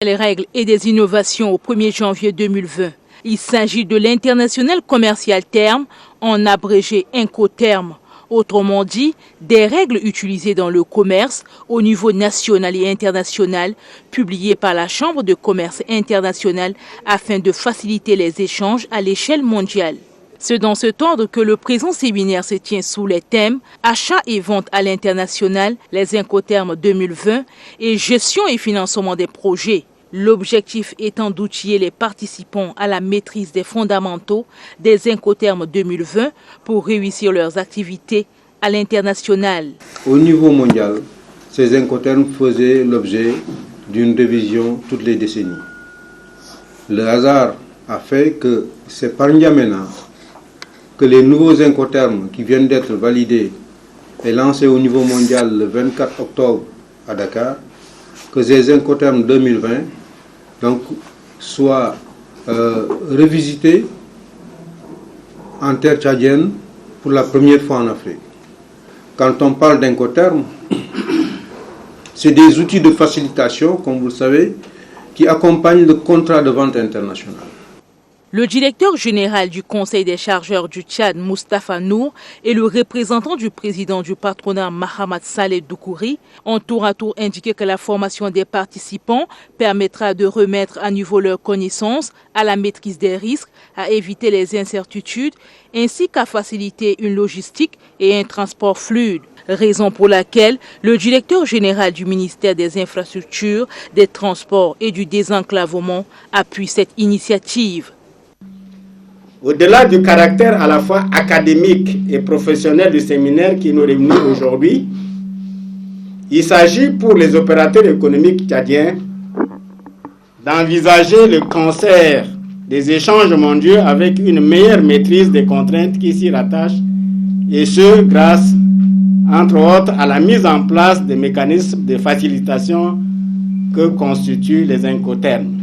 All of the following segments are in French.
Les règles et des innovations au 1er janvier 2020. Il s'agit de l'international commercial terme, en abrégé Incoterm. Autrement dit, des règles utilisées dans le commerce au niveau national et international, publiées par la Chambre de commerce internationale afin de faciliter les échanges à l'échelle mondiale. C'est dans ce ordre que le présent séminaire se tient sous les thèmes Achat et vente à l'international, les Incoterms 2020 et gestion et financement des projets. L'objectif étant d'outiller les participants à la maîtrise des fondamentaux des Incoterms 2020 pour réussir leurs activités à l'international. Au niveau mondial, ces Incoterms faisaient l'objet d'une révision toutes les décennies. Le hasard a fait que c'est par N'Djamena que les nouveaux Incoterms qui viennent d'être validés et lancés au niveau mondial le 24 octobre à Dakar, que ces Incoterms 2020 donc, soient revisités en terre tchadienne pour la première fois en Afrique. Quand on parle d'Incoterms, c'est des outils de facilitation, comme vous le savez, qui accompagnent le contrat de vente international. Le directeur général du Conseil des chargeurs du Tchad, Moustapha Nour, et le représentant du président du patronat, Mahamat Saleh Doukouri, ont tour à tour indiqué que la formation des participants permettra de remettre à niveau leurs connaissances à la maîtrise des risques, à éviter les incertitudes, ainsi qu'à faciliter une logistique et un transport fluide. Raison pour laquelle le directeur général du ministère des Infrastructures, des Transports et du Désenclavement appuie cette initiative. Au-delà du caractère à la fois académique et professionnel du séminaire qui nous réunit aujourd'hui, il s'agit pour les opérateurs économiques tchadiens d'envisager le cancer des échanges mondiaux avec une meilleure maîtrise des contraintes qui s'y rattachent, et ce grâce, entre autres, à la mise en place des mécanismes de facilitation que constituent les Incoterms.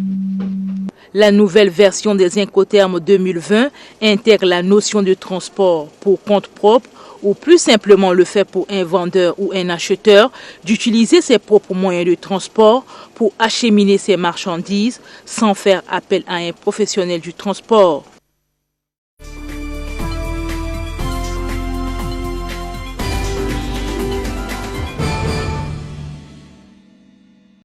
La nouvelle version des Incoterms 2020 intègre la notion de transport pour compte propre ou plus simplement le fait pour un vendeur ou un acheteur d'utiliser ses propres moyens de transport pour acheminer ses marchandises sans faire appel à un professionnel du transport.